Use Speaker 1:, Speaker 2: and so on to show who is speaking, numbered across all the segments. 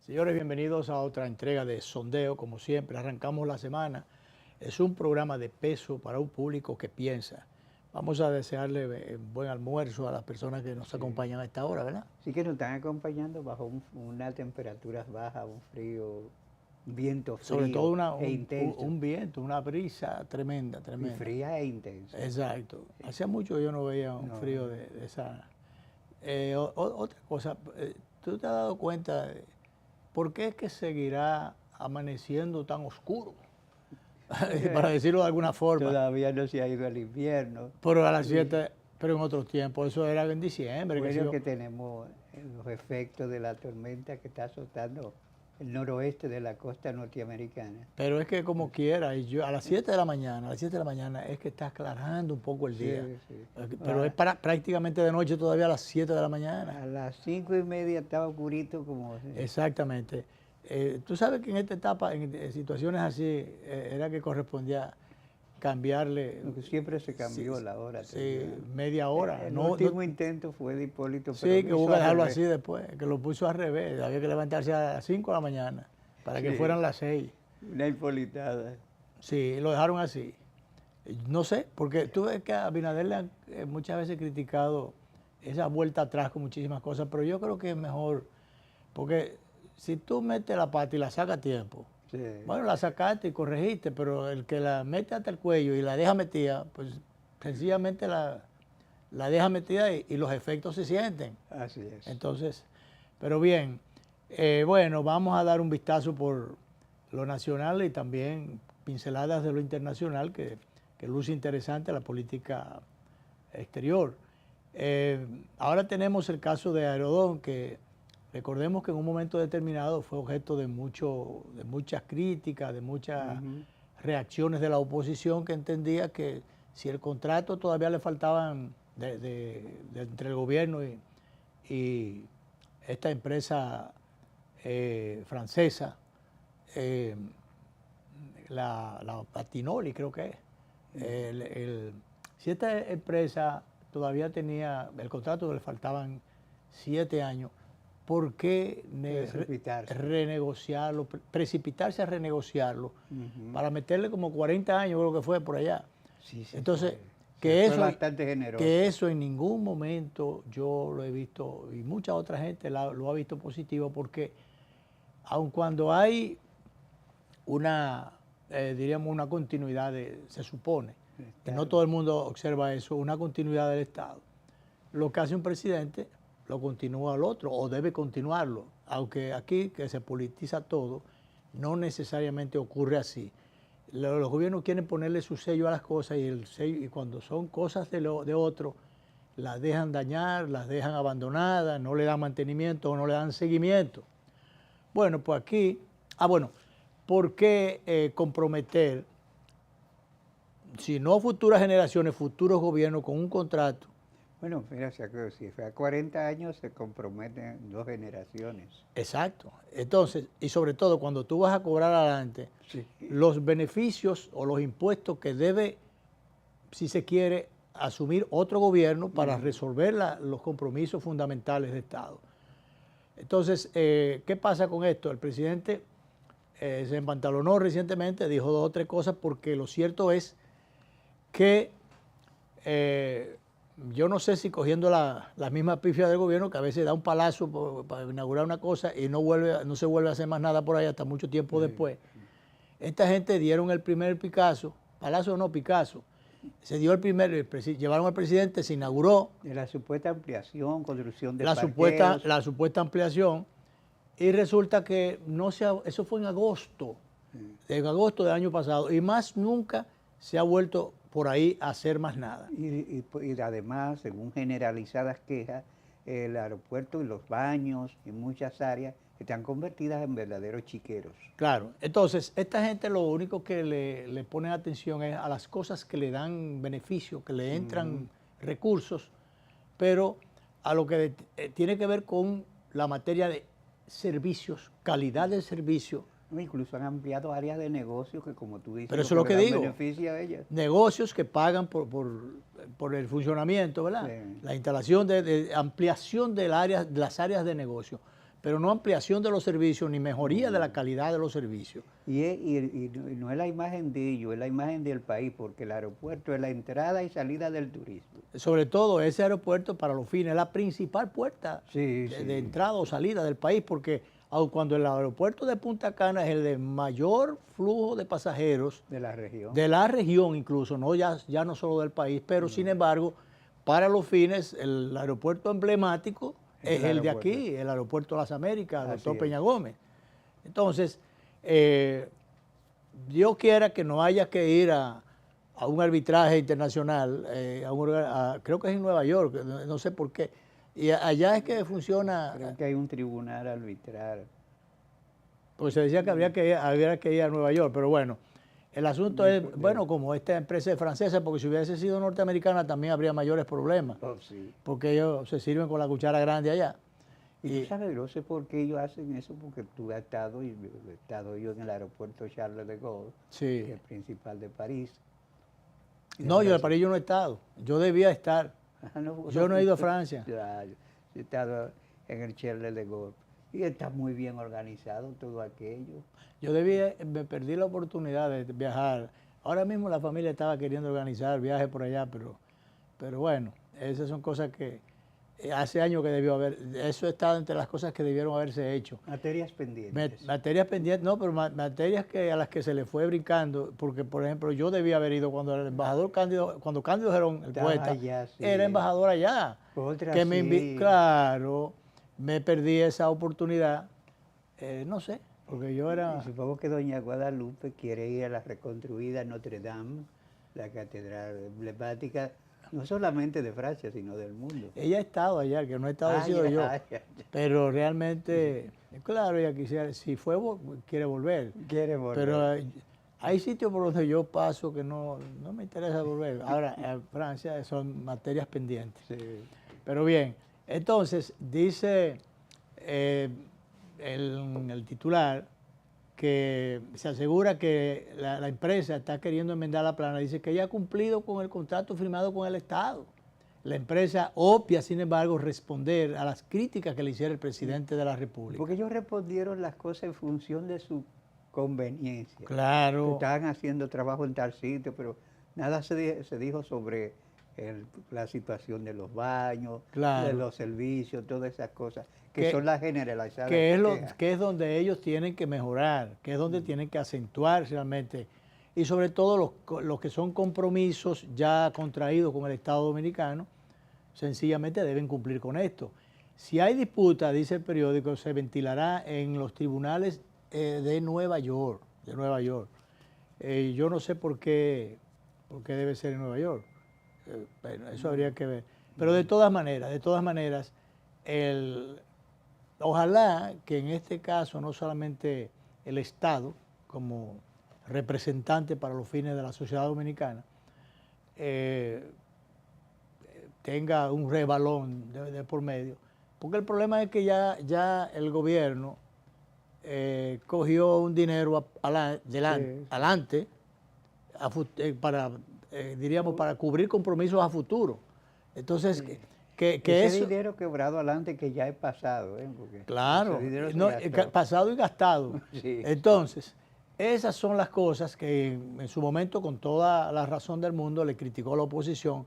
Speaker 1: Señores, bienvenidos a otra entrega de Sondeo. Como siempre, arrancamos la semana. Es un programa de peso para un público que piensa. Vamos a desearle buen almuerzo a las personas que nos acompañan a esta hora, ¿verdad?
Speaker 2: Sí que nos están acompañando bajo unas temperaturas bajas, un frío, un viento
Speaker 1: Sobre todo
Speaker 2: frío e intenso.
Speaker 1: un viento, una brisa tremenda,
Speaker 2: Y
Speaker 1: tremenda.
Speaker 2: fría e intensa.
Speaker 1: Exacto. Hacía mucho que yo no veía un
Speaker 2: No,
Speaker 1: frío de esa. Otra cosa, ¿tú te has dado cuenta de por qué es que seguirá amaneciendo tan oscuro? Para decirlo de alguna forma.
Speaker 2: Todavía no se ha ido el invierno.
Speaker 1: Pero a las 7, pero en otros tiempos, eso era en diciembre.
Speaker 2: Bueno, que tenemos los efectos de la tormenta que está azotando el noroeste de la costa norteamericana.
Speaker 1: Pero es que como quiera, y yo, a las 7 de la mañana, es que está aclarando un poco el día.
Speaker 2: Sí.
Speaker 1: Pero es prácticamente de noche todavía a las 7 de la mañana.
Speaker 2: A las 5:30 estaba oscurito como...
Speaker 1: Exactamente. Tú sabes que en esta etapa, en situaciones así, era que correspondía cambiarle.
Speaker 2: Porque siempre se cambió la hora.
Speaker 1: Sí, media hora.
Speaker 2: El último intento fue de Hipólito.
Speaker 1: Sí, que hubo que dejarlo así después, que lo puso al revés. Había que levantarse a las 5 de la mañana para que fueran las 6.
Speaker 2: Una hipolitada.
Speaker 1: Sí, lo dejaron así. No sé, porque tú ves que a Abinader le han muchas veces criticado esa vuelta atrás con muchísimas cosas, pero yo creo que es mejor, porque si tú metes la pata y la sacas a tiempo,
Speaker 2: Sí.
Speaker 1: bueno, la sacaste y corregiste, pero el que la mete hasta el cuello y la deja metida, pues sencillamente la deja metida y los efectos se sienten.
Speaker 2: Así es.
Speaker 1: Entonces, pero bien, bueno, vamos a dar un vistazo por lo nacional y también pinceladas de lo internacional que luce interesante la política exterior. Ahora tenemos el caso de Aerodón, que recordemos que en un momento determinado fue objeto de muchas críticas, de muchas reacciones de la oposición, que entendía que si el contrato todavía le faltaban entre el gobierno y esta empresa francesa, la Patinoli creo que es. Si esta empresa todavía tenía el contrato, le faltaban 7 años, ¿por qué renegociarlo, precipitarse a renegociarlo para meterle como 40 años, creo que fue por allá?
Speaker 2: Sí,
Speaker 1: entonces,
Speaker 2: fue bastante generoso.
Speaker 1: Que eso en ningún momento yo lo he visto, y mucha otra gente lo ha visto positivo, porque aun cuando hay diríamos una continuidad, se supone, que no todo el mundo observa eso, una continuidad del Estado, lo que hace un presidente lo continúa al otro, o debe continuarlo, aunque aquí, que se politiza todo, no necesariamente ocurre así. Los gobiernos quieren ponerle su sello a las cosas, y cuando son cosas de otro, las dejan dañar, las dejan abandonadas, no le dan mantenimiento o no le dan seguimiento. Bueno, pues aquí, ¿por qué comprometer, si no futuras generaciones, futuros gobiernos con un contrato?
Speaker 2: Bueno, mira, si fue a 40 años se comprometen 2 generaciones.
Speaker 1: Exacto. Entonces, y sobre todo cuando tú vas a cobrar adelante, los beneficios o los impuestos que debe, si se quiere, asumir otro gobierno para resolver los compromisos fundamentales de Estado. Entonces, ¿qué pasa con esto? El presidente se empantalonó recientemente, dijo 2 o 3 cosas, porque lo cierto es que yo no sé si cogiendo la misma pifia del gobierno, que a veces da un palazo para inaugurar una cosa y no se vuelve a hacer más nada por ahí hasta mucho tiempo después. Esta gente dieron el primer Picasso, palazo no, Picasso. Se dio llevaron al presidente, se inauguró.
Speaker 2: De la supuesta ampliación, construcción de
Speaker 1: la supuesta ampliación, y resulta que eso fue en agosto del año pasado, y más nunca se ha vuelto por ahí a hacer más nada.
Speaker 2: Y además, según generalizadas quejas, el aeropuerto y los baños y muchas áreas están convertidas en verdaderos chiqueros.
Speaker 1: Claro, entonces esta gente lo único que le pone atención es a las cosas que le dan beneficio, que le entran recursos, pero a lo que tiene que ver con la materia de servicios, calidad del servicio.
Speaker 2: Incluso han ampliado áreas de negocios que, como tú dices,
Speaker 1: pero eso es lo que digo,
Speaker 2: beneficia a ellas.
Speaker 1: Negocios que pagan por el funcionamiento, ¿verdad?
Speaker 2: Sí.
Speaker 1: La instalación de ampliación de las áreas de negocio. pero no ampliación de los servicios ni mejoría de la calidad de los servicios.
Speaker 2: Y no es la imagen de ellos, es la imagen del país, porque el aeropuerto es la entrada y salida del turismo.
Speaker 1: Sobre todo ese aeropuerto para los fines, es la principal puerta
Speaker 2: Sí,
Speaker 1: de entrada o salida del país, porque aun cuando el aeropuerto de Punta Cana es el de mayor flujo de pasajeros
Speaker 2: de la región.
Speaker 1: De la región incluso, no ya no solo del país, pero sin embargo, para los fines, el aeropuerto emblemático es el de aquí, el aeropuerto de las Américas, doctor Peña Gómez. Entonces, Dios quiera que no haya que ir a un arbitraje internacional, creo que es en Nueva York, no sé por qué. Y allá es que funciona.
Speaker 2: Creo que hay un tribunal arbitral.
Speaker 1: Pues se decía que había que ir a Nueva York, pero bueno, el asunto es, bueno, como esta empresa es francesa, porque si hubiese sido norteamericana también habría mayores problemas,
Speaker 2: Sí.
Speaker 1: porque ellos se sirven con la cuchara grande allá.
Speaker 2: Y tú sabes, no sé por qué ellos hacen eso, porque tú has estado, y he estado yo en el aeropuerto Charles de Gaulle,
Speaker 1: Sí.
Speaker 2: que es el principal de París.
Speaker 1: No, yo en París yo no he estado, yo debía estar. Yo no he ido a Francia.
Speaker 2: Yo he estado en el Charles de Gaulle y está muy bien organizado todo aquello.
Speaker 1: Me perdí la oportunidad de viajar. Ahora mismo la familia estaba queriendo organizar viajes por allá, pero bueno, esas son cosas que hace años que debió haber, eso está entre las cosas que debieron haberse hecho.
Speaker 2: Materias pendientes.
Speaker 1: Materias pendientes, no, pero materias a las que se le fue brincando, porque por ejemplo yo debía haber ido cuando el embajador Cándido, cuando Cándido Gerón, el poeta,
Speaker 2: allá, sí.
Speaker 1: era embajador allá. Claro, me perdí esa oportunidad, no sé, porque yo era...
Speaker 2: Y supongo que doña Guadalupe quiere ir a la reconstruida Notre Dame, la catedral emblemática, no solamente de Francia, sino del mundo.
Speaker 1: Ella ha estado allá, que no he estado sido yo, pero realmente, claro, ella quisiera, si fue, quiere volver.
Speaker 2: Quiere volver.
Speaker 1: Pero hay sitios por donde yo paso que no me interesa volver. Ahora, en Francia son materias pendientes.
Speaker 2: Sí.
Speaker 1: Pero bien, entonces dice el titular que se asegura que la empresa está queriendo enmendar la plana, dice que ella ha cumplido con el contrato firmado con el Estado. La empresa obvia, sin embargo, responder a las críticas que le hiciera el presidente de la República.
Speaker 2: Porque ellos respondieron las cosas en función de su conveniencia.
Speaker 1: Claro.
Speaker 2: Que estaban haciendo trabajo en tal sitio, pero nada se dijo sobre la situación de los baños,
Speaker 1: claro,
Speaker 2: de los servicios, todas esas cosas, que son las generalizadas.
Speaker 1: Que es donde ellos tienen que mejorar, que es donde tienen que acentuar realmente. Y sobre todo los que son compromisos ya contraídos con el Estado Dominicano, sencillamente deben cumplir con esto. Si hay disputa, dice el periódico, se ventilará en los tribunales de Nueva York. Yo no sé por qué debe ser en Nueva York. Bueno, eso habría que ver. Pero de todas maneras, ojalá que en este caso no solamente el Estado, como representante para los fines de la sociedad dominicana, tenga un rebalón de por medio, porque el problema es que ya el gobierno cogió un dinero adelante para cubrir compromisos a futuro. Entonces,
Speaker 2: sí.
Speaker 1: que
Speaker 2: ese
Speaker 1: eso...
Speaker 2: dinero quebrado adelante que ya es pasado.
Speaker 1: Claro, pasado y gastado.
Speaker 2: Sí.
Speaker 1: Entonces, esas son las cosas que en su momento, con toda la razón del mundo, le criticó la oposición,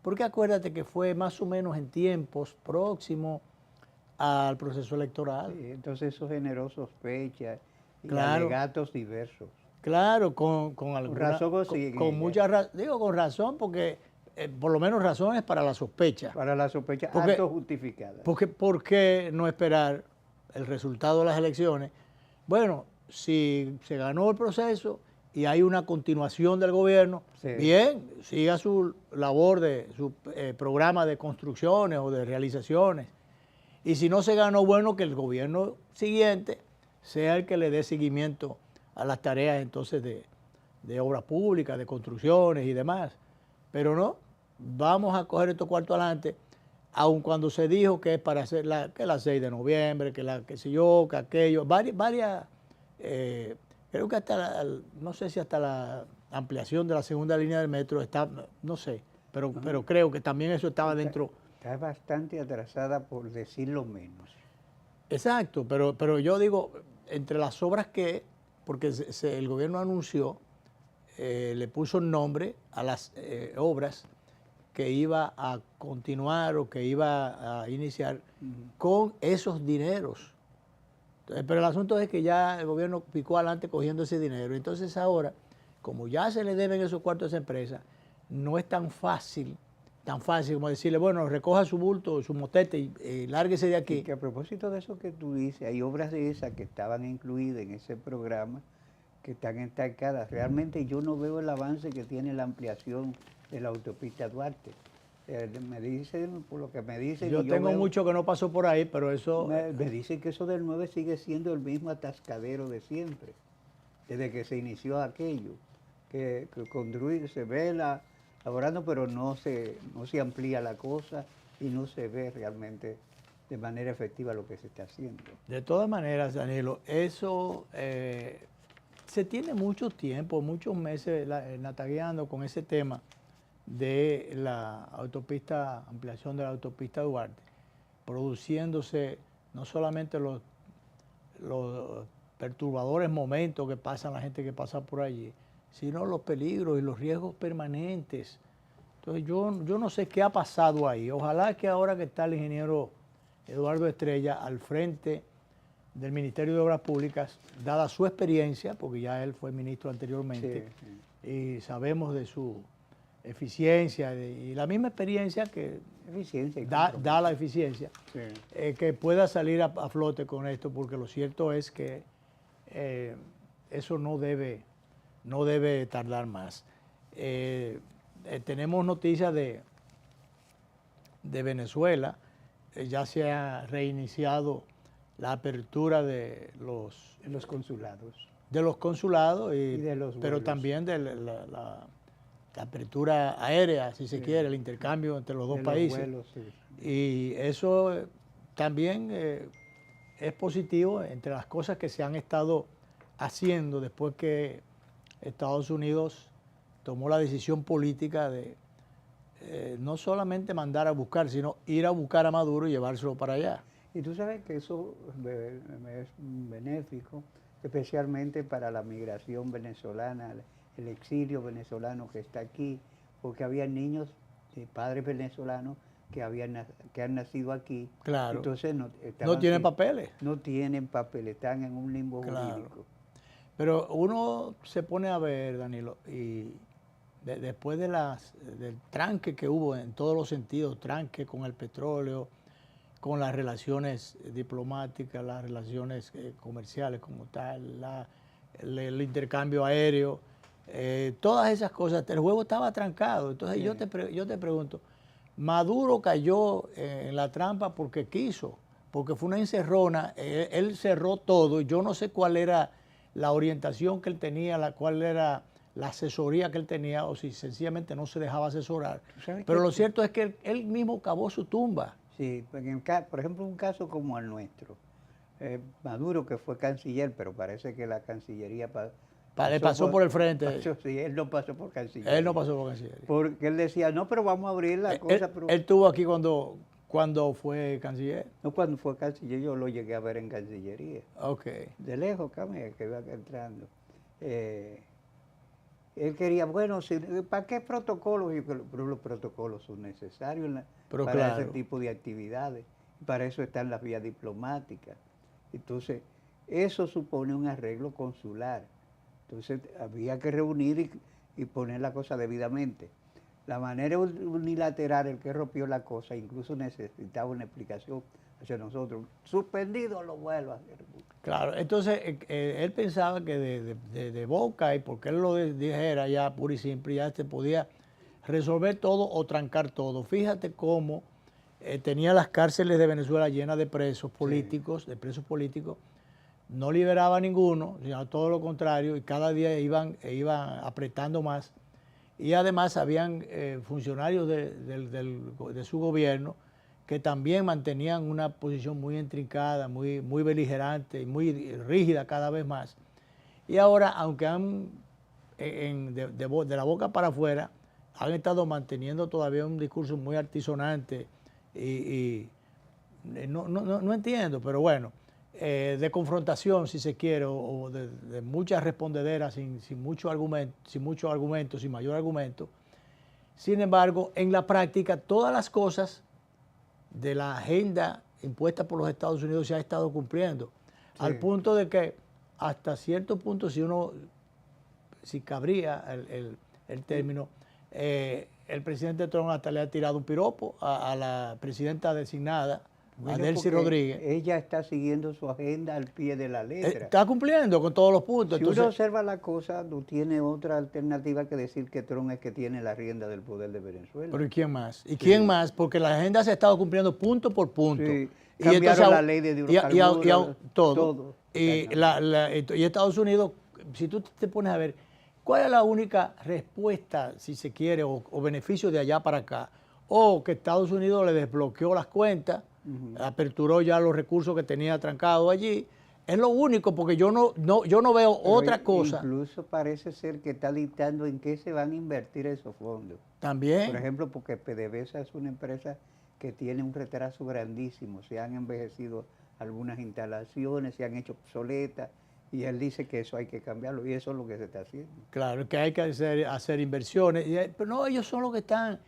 Speaker 1: porque acuérdate que fue más o menos en tiempos próximos al proceso electoral.
Speaker 2: Sí, entonces eso generó sospechas y alegatos diversos.
Speaker 1: Claro, con
Speaker 2: razón, sí,
Speaker 1: con mucha razón, digo con razón porque por lo menos razones para la sospecha.
Speaker 2: Para la sospecha autojustificada.
Speaker 1: ¿Por qué no esperar el resultado de las elecciones? Bueno, si se ganó el proceso y hay una continuación del gobierno, sí, bien, siga su labor de su programa de construcciones o de realizaciones. Y si no se ganó, bueno, que el gobierno siguiente sea el que le dé seguimiento a las tareas entonces de obra pública, de construcciones y demás. Pero no, vamos a coger estos cuartos adelante, aun cuando se dijo que es para hacer que la 6 de noviembre, que sé yo, que aquello, varias creo que hasta, no sé si hasta la ampliación de la segunda línea del metro está, no sé, pero creo que también eso estaba dentro.
Speaker 2: Está bastante atrasada por decirlo menos.
Speaker 1: Exacto, pero yo digo, entre las obras que, porque el gobierno anunció, le puso el nombre a las obras que iba a continuar o que iba a iniciar con esos dineros. Entonces, pero el asunto es que ya el gobierno picó adelante cogiendo ese dinero. Entonces ahora, como ya se le deben esos cuartos a esa empresa, no es tan fácil como decirle, bueno, recoja su bulto, su motete y lárguese de aquí.
Speaker 2: Y que a propósito de eso que tú dices, hay obras de esas que estaban incluidas en ese programa que están estancadas. Realmente yo no veo el avance que tiene la ampliación de la autopista Duarte. Me dicen, por lo que me dicen...
Speaker 1: Yo tengo mucho que no pasó por ahí, pero eso...
Speaker 2: Me dicen que eso del 9 sigue siendo el mismo atascadero de siempre, desde que se inició aquello, que construir, se ve laborando, pero no se amplía la cosa y no se ve realmente de manera efectiva lo que se está haciendo.
Speaker 1: De todas maneras, Danilo, eso se tiene mucho tiempo, muchos meses natagueando con ese tema de la autopista, ampliación de la autopista Duarte, produciéndose no solamente los perturbadores momentos que pasan la gente que pasa por allí, sino los peligros y los riesgos permanentes. Entonces yo no sé qué ha pasado ahí. Ojalá que ahora que está el ingeniero Eduardo Estrella al frente del Ministerio de Obras Públicas, dada su experiencia, porque ya él fue ministro anteriormente, y sabemos de su eficiencia y la misma experiencia que da la eficiencia, que pueda salir a flote con esto, porque lo cierto es que eso no debe tardar más. Tenemos noticias de Venezuela. Ya se ha reiniciado la apertura de los consulados. De los consulados, y de los vuelos. Pero también de la apertura aérea, si se quiere, el intercambio entre los dos países. Vuelos, y eso también es positivo entre las cosas que se han estado haciendo después que Estados Unidos tomó la decisión política de no solamente mandar a buscar, sino ir a buscar a Maduro y llevárselo para allá.
Speaker 2: Y tú sabes que eso es benéfico, especialmente para la migración venezolana, el exilio venezolano que está aquí, porque había niños de padres venezolanos que han nacido aquí.
Speaker 1: Claro.
Speaker 2: Entonces no
Speaker 1: tienen papeles.
Speaker 2: No tienen papeles, están en un limbo jurídico.
Speaker 1: Pero uno se pone a ver, Danilo, y después del tranque que hubo en todos los sentidos, tranque con el petróleo, con las relaciones diplomáticas, las relaciones comerciales como tal, el intercambio aéreo, todas esas cosas, el juego estaba trancado. Entonces yo te pregunto, Maduro cayó en la trampa porque quiso, porque fue una encerrona, él cerró todo, y yo no sé cuál era la orientación que él tenía, cuál era la asesoría que él tenía, o si sencillamente no se dejaba asesorar. Pero lo cierto es que él mismo cavó su tumba.
Speaker 2: Sí, por ejemplo, un caso como el nuestro. Maduro, que fue canciller, pero parece que la Cancillería
Speaker 1: pasó por el frente.
Speaker 2: Sí, él no pasó por Cancillería.
Speaker 1: Él no pasó por Cancillería.
Speaker 2: Porque él decía, no, pero vamos a abrir la cosa.
Speaker 1: Él estuvo aquí cuando fue canciller.
Speaker 2: No, cuando fue canciller yo lo llegué a ver en Cancillería.
Speaker 1: Ok.
Speaker 2: De lejos, que iba entrando. Él quería, bueno, ¿para qué protocolos? Pero los protocolos son necesarios para ese tipo de actividades. Para eso están las vías diplomáticas. Entonces, eso supone un arreglo consular. Entonces, había que reunir y poner la cosa debidamente. La manera unilateral, el que rompió la cosa, incluso necesitaba una explicación hacia nosotros. Suspendido los vuelos.
Speaker 1: Claro, entonces él pensaba que de boca, y porque él lo dijera ya puro y simple, ya se podía resolver todo o trancar todo. Fíjate cómo tenía las cárceles de Venezuela llenas de presos políticos, no liberaba a ninguno, sino todo lo contrario, y cada día iban apretando más. Y además habían funcionarios de su gobierno que también mantenían una posición muy intrincada, muy beligerante y muy rígida cada vez más. Y ahora, aunque de la boca para afuera, han estado manteniendo todavía un discurso muy altisonante y no entiendo, pero bueno, de confrontación, si se quiere, o de muchas respondederas sin mucho argumento, sin mayor argumento. Sin embargo, en la práctica, todas las cosas de la agenda impuesta por los Estados Unidos se ha estado cumpliendo, sí, al punto de que hasta cierto punto, si cabría el término, el presidente Trump hasta le ha tirado un piropo a la presidenta designada, a Delcy Rodríguez.
Speaker 2: Ella está siguiendo su agenda al pie de la letra.
Speaker 1: Está cumpliendo con todos los puntos.
Speaker 2: Si uno observa la cosa, no tiene otra alternativa que decir que Trump es que tiene la rienda del poder de Venezuela.
Speaker 1: ¿Pero y quién más? ¿Y quién más? Porque la agenda se ha estado cumpliendo punto por punto.
Speaker 2: Sí. Cambiaron la ley de hidrocarburos.
Speaker 1: Todo. Y Estados Unidos, si tú te pones a ver, ¿cuál es la única respuesta, si se quiere, o beneficio de allá para acá? O que Estados Unidos le desbloqueó las cuentas, aperturó ya los recursos que tenía trancados allí. Es lo único, porque yo no veo otra cosa.
Speaker 2: Incluso parece ser que está dictando en qué se van a invertir esos fondos.
Speaker 1: También.
Speaker 2: Por ejemplo, porque PDVSA es una empresa que tiene un retraso grandísimo. Se han envejecido algunas instalaciones, se han hecho obsoletas, y él dice que eso hay que cambiarlo, y eso es lo que se está haciendo.
Speaker 1: Claro, que hay que hacer inversiones, pero no, ellos son los que están...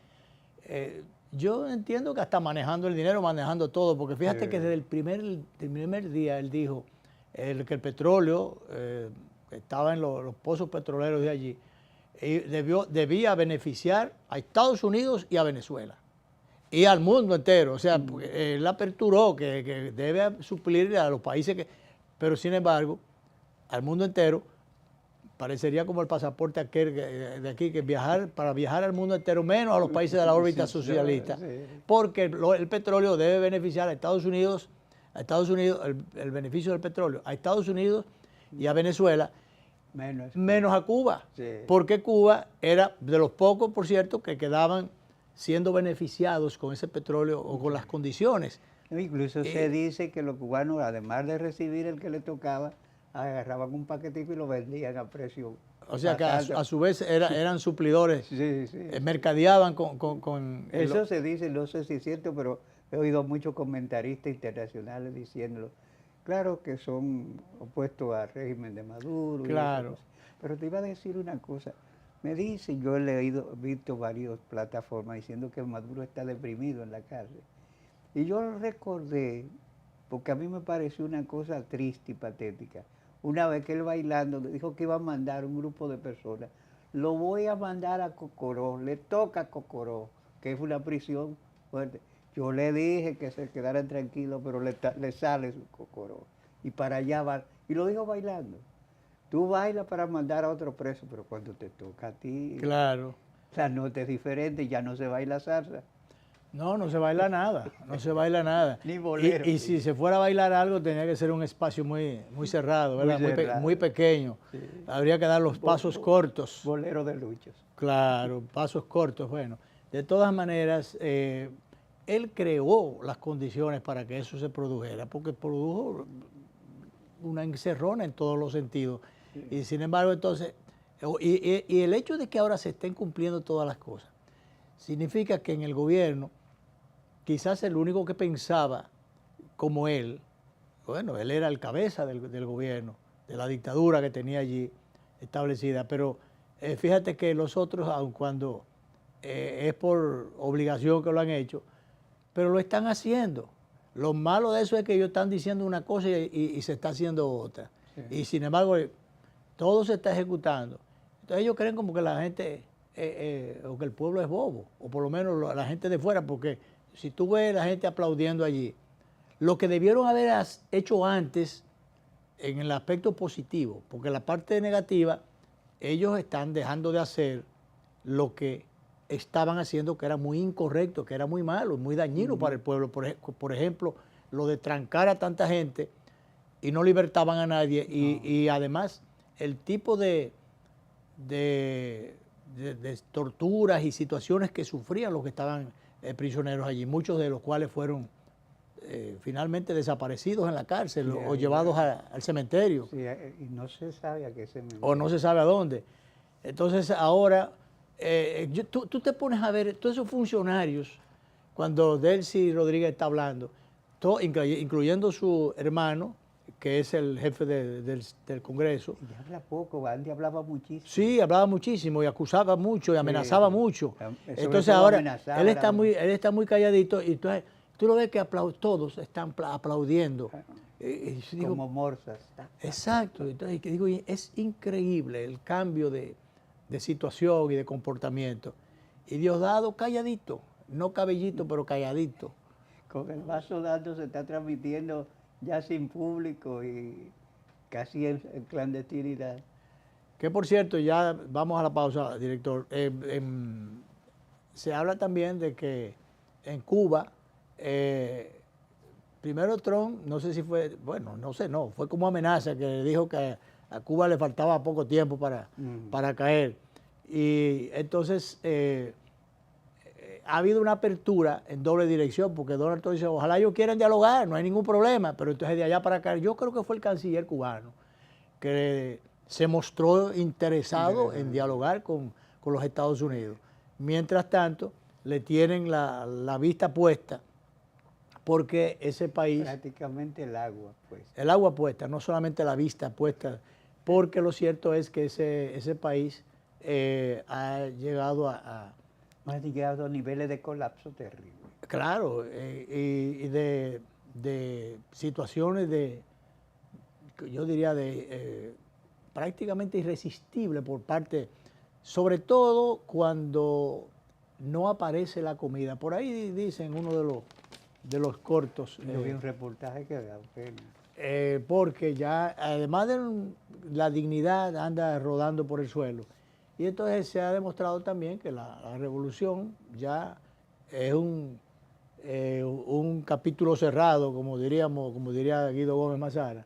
Speaker 1: yo entiendo que hasta manejando el dinero, manejando todo, porque fíjate que desde el primer día él dijo que el petróleo estaba en los pozos petroleros de allí, y debía beneficiar a Estados Unidos y a Venezuela, y al mundo entero. O sea, él aperturó que debe suplir a los países que... Pero sin embargo, al mundo entero, parecería como el pasaporte aquel de aquí, que para viajar al mundo entero, menos a los países de la órbita socialista, porque el petróleo debe beneficiar a Estados Unidos, el beneficio del petróleo, a Estados Unidos y a Venezuela, menos a Cuba, porque Cuba era de los pocos, por cierto, que quedaban siendo beneficiados con ese petróleo o con las condiciones.
Speaker 2: Incluso se dice que los cubanos, además de recibir el que le tocaba, agarraban un paquetico y lo vendían a precio.
Speaker 1: O sea que a su vez eran suplidores, mercadeaban con
Speaker 2: eso se dice, no sé si es cierto, pero he oído muchos comentaristas internacionales diciéndolo. Claro que son opuestos al régimen de Maduro.
Speaker 1: Claro.
Speaker 2: Pero te iba a decir una cosa. Me dicen, yo he visto varias plataformas diciendo que Maduro está deprimido en la cárcel. Y yo recordé, porque a mí me pareció una cosa triste y patética. Una vez que él bailando dijo que iba a mandar un grupo de personas. Lo voy a mandar a Cocoró, le toca a Cocoró, que es una prisión fuerte. Yo le dije que se quedaran tranquilos, pero le sale su Cocoró. Y para allá va, y lo dijo bailando. Tú bailas para mandar a otro preso, pero cuando te toca a ti...
Speaker 1: Claro.
Speaker 2: La nota es diferente, ya no se baila salsa.
Speaker 1: No se baila nada, no se baila nada.
Speaker 2: Ni bolero.
Speaker 1: Y si se fuera a bailar algo, tenía que ser un espacio muy cerrado, ¿verdad? Muy pequeño. Sí. Habría que dar los pasos cortos.
Speaker 2: Bolero de luchos.
Speaker 1: Claro, pasos cortos. Bueno, de todas maneras, él creó las condiciones para que eso se produjera, porque produjo una encerrona en todos los sentidos. Sí. Y sin embargo, entonces, y el hecho de que ahora se estén cumpliendo todas las cosas, significa que en el gobierno, quizás el único que pensaba como él, bueno, él era el cabeza del gobierno, de la dictadura que tenía allí establecida, pero fíjate que los otros, aun cuando es por obligación que lo han hecho, pero lo están haciendo. Lo malo de eso es que ellos están diciendo una cosa y se está haciendo otra. Sí. Y sin embargo, todo se está ejecutando. Entonces ellos creen como que la gente... o que el pueblo es bobo, o por lo menos la gente de fuera, porque si tú ves la gente aplaudiendo allí, lo que debieron haber hecho antes en el aspecto positivo, porque la parte negativa, ellos están dejando de hacer lo que estaban haciendo, que era muy incorrecto, que era muy malo, muy dañino para el pueblo. Por ejemplo, lo de trancar a tanta gente y no libertaban a nadie, y además el tipo de torturas y situaciones que sufrían los que estaban prisioneros allí, muchos de los cuales fueron finalmente desaparecidos en la cárcel o llevados al cementerio.
Speaker 2: Sí, y no se sabe a qué cementerio.
Speaker 1: O no se sabe a dónde. Entonces ahora, tú te pones a ver todos esos funcionarios, cuando Delcy Rodríguez está hablando, incluyendo su hermano, que es el jefe del Congreso.
Speaker 2: Y habla poco, Andy hablaba muchísimo.
Speaker 1: Sí, hablaba muchísimo y acusaba mucho y amenazaba mucho. Entonces ahora él está muy calladito y entonces tú lo ves que todos están aplaudiendo.
Speaker 2: Como morsas.
Speaker 1: Exacto. Entonces digo, es increíble el cambio de situación y de comportamiento. Y Diosdado calladito, no cabellito, pero calladito.
Speaker 2: Con el vaso dando se está transmitiendo ya sin público y casi en clandestinidad.
Speaker 1: Que por cierto, ya vamos a la pausa, director. Se habla también de que en Cuba, primero Trump, no sé si fue, bueno, no sé, no, fue como amenaza que dijo que a Cuba le faltaba poco tiempo para caer. Y entonces ha habido una apertura en doble dirección, porque Donald Trump dice, ojalá ellos quieran dialogar, no hay ningún problema, pero entonces de allá para acá, yo creo que fue el canciller cubano que se mostró interesado en dialogar con los Estados Unidos. Mientras tanto, le tienen la vista puesta, porque ese país...
Speaker 2: Prácticamente el agua puesta.
Speaker 1: El agua puesta, no solamente la vista puesta, porque lo cierto es que ese país ha llegado a
Speaker 2: niveles de colapso terribles.
Speaker 1: Claro, y de situaciones yo diría, prácticamente irresistibles por parte, sobre todo cuando no aparece la comida. Por ahí dicen uno de los cortos.
Speaker 2: Yo vi un reportaje que da pena.
Speaker 1: Porque ya, además de la dignidad, anda rodando por el suelo. Y entonces se ha demostrado también que la revolución ya es un capítulo cerrado, como diría Guido Gómez Mazara,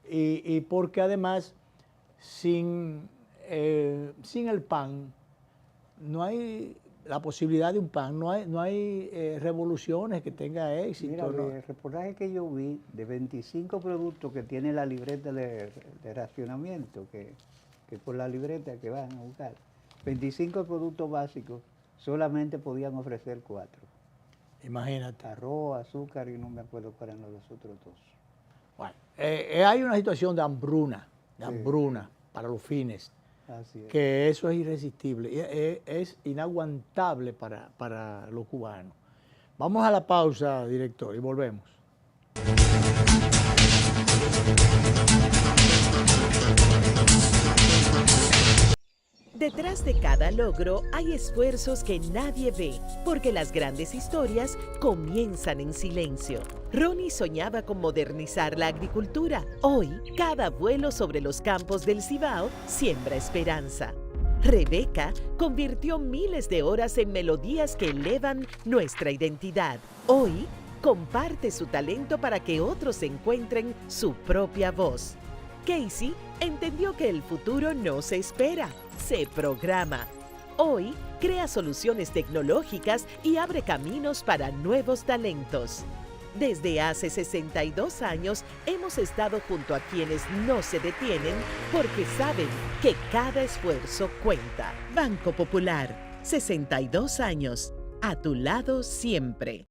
Speaker 1: y porque además sin el pan no hay la posibilidad de un pan, no hay revoluciones que tengan éxito.
Speaker 2: Mira,
Speaker 1: ¿no?
Speaker 2: El reportaje que yo vi de 25 productos que tiene la libreta de racionamiento, que por la libreta que van a buscar, 25 productos básicos, solamente podían ofrecer 4.
Speaker 1: Imagínate.
Speaker 2: Arroz, azúcar y no me acuerdo para los otros 2.
Speaker 1: Bueno, hay una situación de hambruna para los fines,
Speaker 2: Así es.
Speaker 1: Que eso es irresistible, es inaguantable para los cubanos. Vamos a la pausa, director, y volvemos.
Speaker 3: Detrás de cada logro hay esfuerzos que nadie ve, porque las grandes historias comienzan en silencio. Ronnie soñaba con modernizar la agricultura. Hoy, cada vuelo sobre los campos del Cibao siembra esperanza. Rebeca convirtió miles de horas en melodías que elevan nuestra identidad. Hoy, comparte su talento para que otros encuentren su propia voz. Casey entendió que el futuro no se espera, se programa. Hoy, crea soluciones tecnológicas y abre caminos para nuevos talentos. Desde hace 62 años hemos estado junto a quienes no se detienen porque saben que cada esfuerzo cuenta. Banco Popular, 62 años, a tu lado siempre.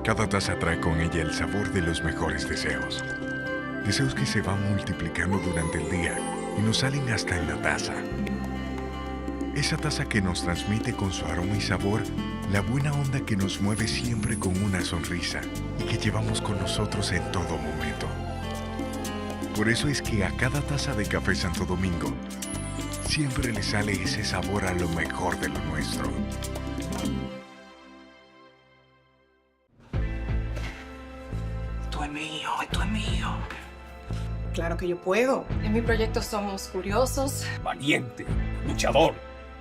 Speaker 4: Cada taza trae con ella el sabor de los mejores deseos. Deseos que se van multiplicando durante el día y nos salen hasta en la taza. Esa taza que nos transmite con su aroma y sabor la buena onda que nos mueve siempre con una sonrisa y que llevamos con nosotros en todo momento. Por eso es que a cada taza de Café Santo Domingo siempre le sale ese sabor a lo mejor de lo nuestro.
Speaker 5: Esto es mío, esto es mío.
Speaker 6: Claro que yo puedo.
Speaker 7: En mi proyecto somos curiosos,
Speaker 5: Valiente, luchador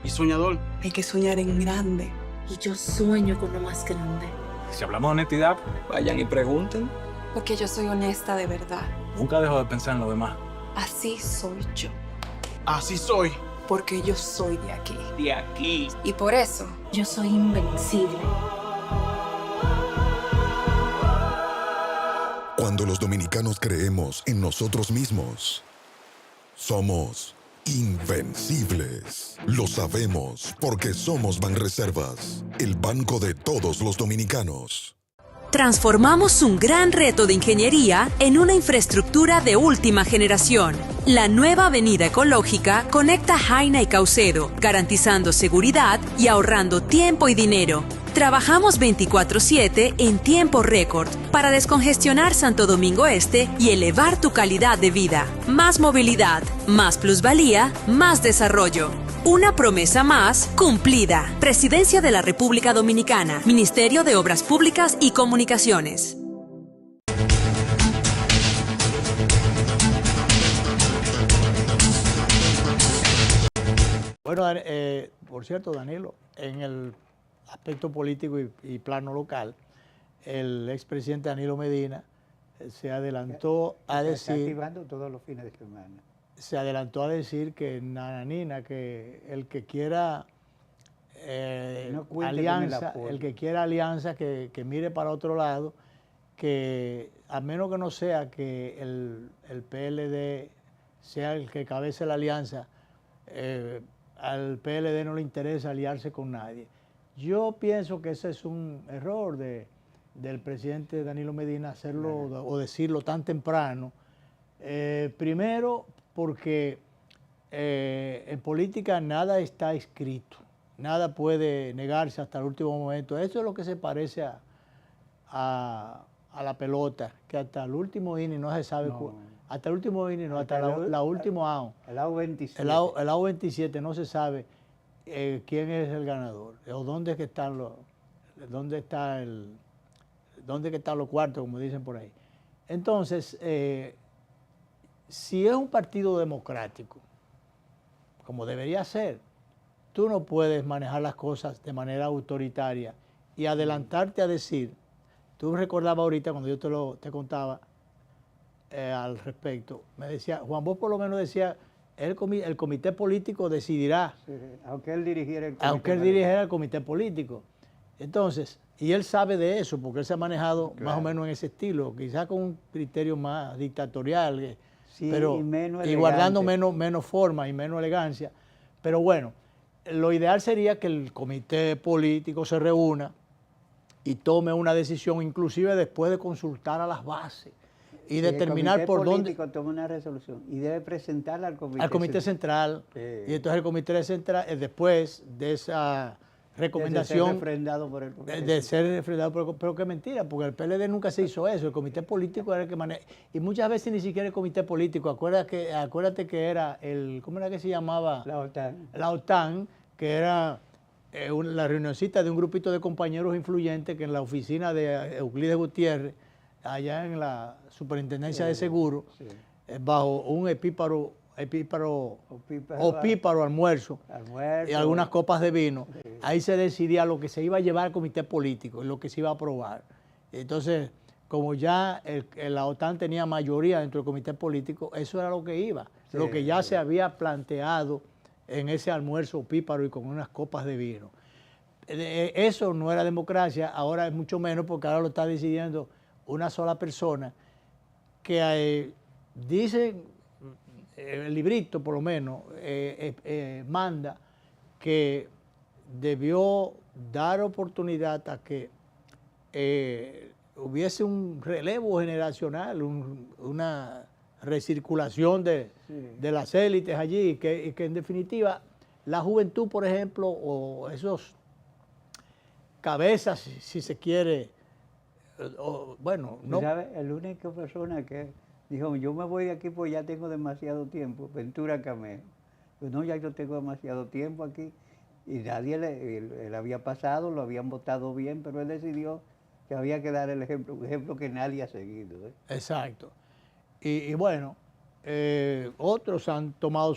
Speaker 5: y soñador.
Speaker 6: Hay que soñar en grande.
Speaker 8: Y yo sueño con lo más grande.
Speaker 5: Si hablamos de honestidad, vayan y pregunten.
Speaker 7: porque yo soy honesta de verdad.
Speaker 5: Nunca dejo de pensar en lo demás.
Speaker 7: Así soy yo.
Speaker 5: Así soy.
Speaker 6: Porque yo soy de aquí.
Speaker 5: De aquí.
Speaker 7: Y por eso,
Speaker 8: Yo soy invencible.
Speaker 9: Cuando los dominicanos creemos en nosotros mismos, somos invencibles. Lo sabemos porque somos Banreservas, el banco de todos los dominicanos.
Speaker 10: Transformamos un gran reto de ingeniería en una infraestructura de última generación. La nueva avenida ecológica conecta Jaina y Caucedo, garantizando seguridad y ahorrando tiempo y dinero. Trabajamos 24/7 en tiempo récord para descongestionar Santo Domingo Este y elevar tu calidad de vida. Más movilidad, más plusvalía, más desarrollo. Una promesa más cumplida. Presidencia de la República Dominicana, Ministerio de Obras Públicas y Comunicaciones.
Speaker 1: Bueno, por cierto, Danilo, en el aspecto político y plano local, el expresidente Danilo Medina se adelantó a decir...
Speaker 2: Está activando todos los fines de semana.
Speaker 1: Se adelantó a decir que Nananina, que el que quiera alianza, que mire para otro lado, que a menos que no sea que el PLD sea el que cabece la alianza, al PLD no le interesa aliarse con nadie. Yo pienso que ese es un error del presidente Danilo Medina hacerlo o decirlo tan temprano. Primero, porque en política nada está escrito, nada puede negarse hasta el último momento. Eso es lo que se parece a la pelota, que hasta el último inning no se sabe, hasta el último inning, no, hasta la última out.
Speaker 2: El out 27.
Speaker 1: El out 27 no se sabe quién es el ganador, o dónde es que están dónde están los cuartos, como dicen por ahí. Entonces, si es un partido democrático, como debería ser, tú no puedes manejar las cosas de manera autoritaria y adelantarte a decir, tú recordabas ahorita cuando yo te contaba al respecto, me decía, Juan Bosch por lo menos decía, el comité político decidirá.
Speaker 2: Sí, aunque él dirigiera
Speaker 1: el comité político. Entonces, y él sabe de eso, porque él se ha manejado más o menos en ese estilo, quizás con un criterio más dictatorial,
Speaker 2: sí,
Speaker 1: pero y guardando menos forma y menos elegancia. Pero bueno, lo ideal sería que el comité político se reúna y tome una decisión, inclusive después de consultar a las bases y determinar por dónde...
Speaker 2: El comité político toma una resolución y debe presentarla al
Speaker 1: comité central. Sí. Y entonces el comité central, después de esa recomendación... De ser refrendado por el pero que mentira, porque el PLD nunca se hizo eso, el comité político era el que maneja... Y muchas veces ni siquiera el comité político, acuérdate que era ¿cómo era que se llamaba?
Speaker 2: La OTAN.
Speaker 1: La OTAN, que era la reunioncita de un grupito de compañeros influyentes que en la oficina de Euclides Gutiérrez, allá en la Superintendencia de Seguros, bajo un opíparo almuerzo y algunas copas de vino, ahí se decidía lo que se iba a llevar al comité político y lo que se iba a aprobar. Entonces, como ya la OTAN tenía mayoría dentro del comité político, eso era lo que iba, lo que ya se había planteado en ese almuerzo opíparo y con unas copas de vino. Eso no era democracia, ahora es mucho menos porque ahora lo está decidiendo una sola persona que dicen, el librito por lo menos, manda que debió dar oportunidad a que hubiese un relevo generacional, una recirculación de las élites allí, y que en definitiva la juventud, por ejemplo, o esos cabezas, si se quiere, bueno, no.
Speaker 2: ¿Sabes? La única persona que dijo, yo me voy de aquí porque ya tengo demasiado tiempo, Ventura Camejo. Pues no, ya yo tengo demasiado tiempo aquí. Y nadie él había pasado, lo habían votado bien, pero él decidió que había que dar el ejemplo, un ejemplo que nadie ha seguido.
Speaker 1: Exacto. Y bueno, otros han tomado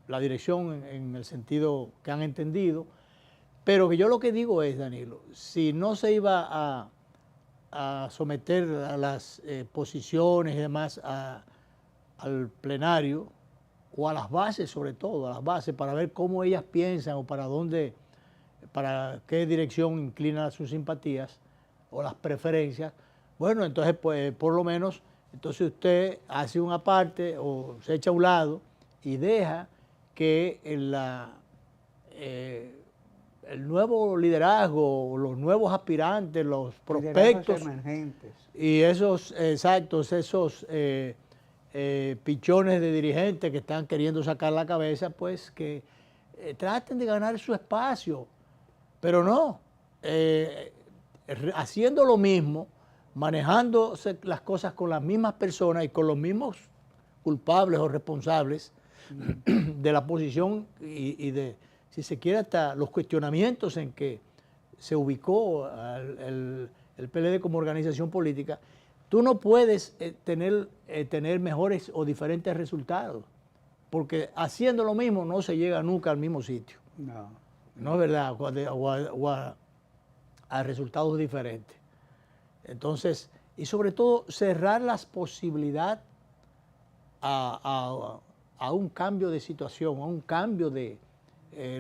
Speaker 1: la dirección en el sentido que han entendido, pero que yo lo que digo es, Danilo, si no se iba a someter a las posiciones y demás al plenario, o a las bases sobre todo, a las bases, para ver cómo ellas piensan o para qué dirección inclinan sus simpatías o las preferencias, bueno, entonces pues por lo menos, entonces usted hace una parte o se echa a un el nuevo liderazgo, los nuevos aspirantes, los prospectos
Speaker 2: emergentes.
Speaker 1: Y esos, exactos, esos pichones de dirigentes que están queriendo sacar la cabeza, pues que traten de ganar su espacio, pero no, haciendo lo mismo, manejándose las cosas con las mismas personas y con los mismos culpables o responsables de la posición y de, si se quiere, hasta los cuestionamientos en que se ubicó el PLD como organización política. Tú no puedes tener mejores o diferentes resultados, porque haciendo lo mismo no se llega nunca al mismo sitio. No es verdad, o a resultados diferentes. Entonces, y sobre todo cerrar las posibilidades a un cambio de situación, a un cambio de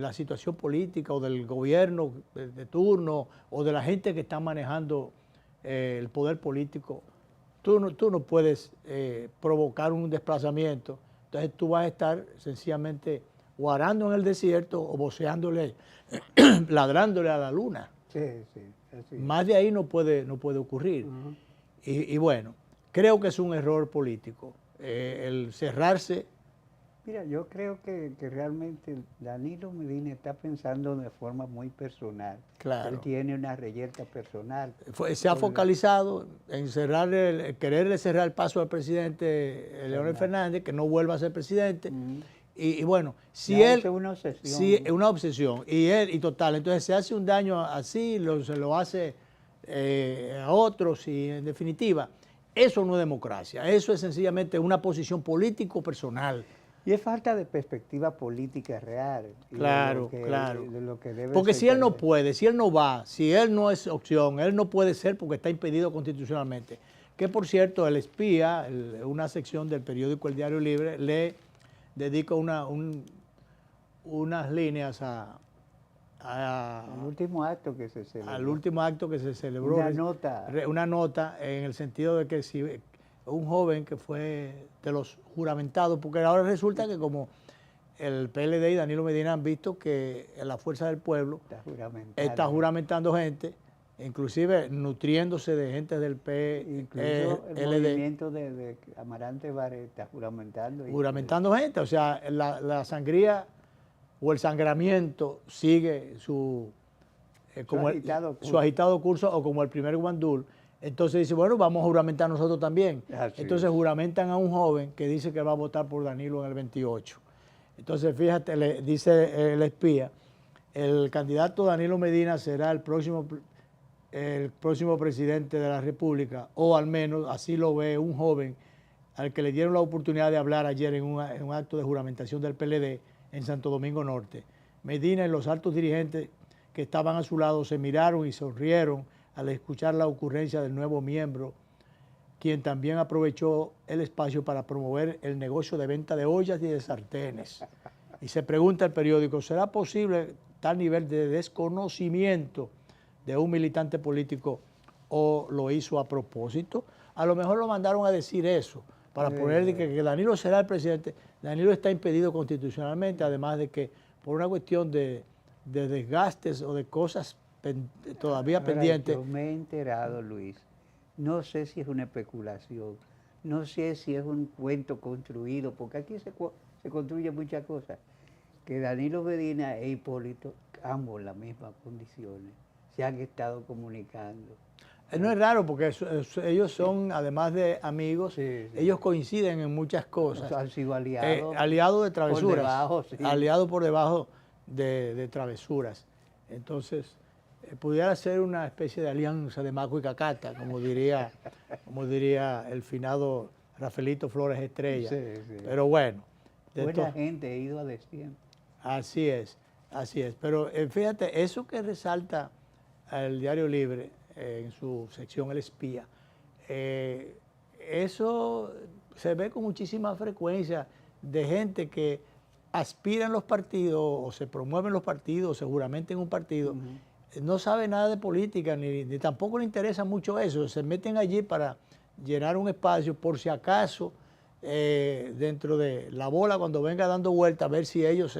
Speaker 1: la situación política o del gobierno de turno o de la gente que está manejando el poder político. Tú no puedes provocar un desplazamiento, entonces tú vas a estar sencillamente o arando en el desierto o voceándole, ladrándole a la luna.
Speaker 2: Sí, sí. Así.
Speaker 1: Más de ahí no puede ocurrir. Y bueno, creo que es un error político el cerrarse.
Speaker 2: Mira, yo creo que realmente Danilo Medina está pensando de forma muy personal.
Speaker 1: Claro.
Speaker 2: Él tiene una reyerta personal.
Speaker 1: Se ha focalizado en quererle cerrar el paso al presidente Leonel Fernández, que no vuelva a ser presidente. Y bueno, si él...
Speaker 2: Es una obsesión.
Speaker 1: Sí, es una obsesión. Y total, entonces se hace un daño así, se lo hace a otros y en definitiva, eso no es democracia. Eso es sencillamente una posición político-personal.
Speaker 2: Y es falta de perspectiva política real.
Speaker 1: Claro,
Speaker 2: claro. De lo que debe
Speaker 1: porque
Speaker 2: ser
Speaker 1: si él no puede, si él no va, si él no es opción, él no puede ser porque está impedido constitucionalmente. Que por cierto, El Espía, una sección del periódico El Diario Libre, le dedica unas líneas
Speaker 2: al último acto que se celebró.
Speaker 1: Al último acto que se celebró. Una nota en el sentido de que si un joven que fue de los juramentados, porque ahora resulta que como el PLD y Danilo Medina han visto que la Fuerza del Pueblo está juramentando gente, inclusive nutriéndose de gente del PLD.
Speaker 2: Incluso el movimiento de Amarante Baré está juramentando.
Speaker 1: Juramentando gente, o sea, la sangría o el sangramiento sigue su agitado curso, o como el primer guandul. Entonces dice, bueno, vamos a juramentar nosotros también. Entonces juramentan a un joven que dice que va a votar por Danilo en el 28. Entonces fíjate, dice El Espía, el candidato Danilo Medina será el próximo presidente de la República, o al menos así lo ve un joven al que le dieron la oportunidad de hablar ayer en un acto de juramentación del PLD en Santo Domingo Norte. Medina y los altos dirigentes que estaban a su lado se miraron y sonrieron al escuchar la ocurrencia del nuevo miembro, quien también aprovechó el espacio para promover el negocio de venta de ollas y de sartenes. Y se pregunta el periódico, ¿será posible tal nivel de desconocimiento de un militante político o lo hizo a propósito? A lo mejor lo mandaron a decir eso, para poner que Danilo será el presidente. Danilo está impedido constitucionalmente, además de que por una cuestión de desgastes o de cosas todavía pendientes.
Speaker 2: Yo me he enterado, Luis, no sé si es una especulación, no sé si es un cuento construido, porque aquí se construyen muchas cosas, que Danilo Medina e Hipólito, ambos en las mismas condiciones, se han estado comunicando.
Speaker 1: No es raro porque ellos son, además de amigos, ellos coinciden en muchas cosas.
Speaker 2: Han sido aliados.
Speaker 1: Aliados de travesuras.
Speaker 2: Por debajo, sí.
Speaker 1: Aliados por debajo de travesuras. Entonces, pudiera ser una especie de alianza de Maco y Cacata, como diría el finado Rafaelito Flores Estrella. Pero bueno.
Speaker 2: Buena gente, he ido a decir.
Speaker 1: Así es. Pero fíjate, eso que resalta el Diario Libre, en su sección El Espía, eso se ve con muchísima frecuencia de gente que aspira en los partidos o se promueven los partidos o se juramenten en un partido, no sabe nada de política ni tampoco le interesa mucho eso, se meten allí para llenar un espacio por si acaso dentro de la bola cuando venga dando vuelta a ver si ellos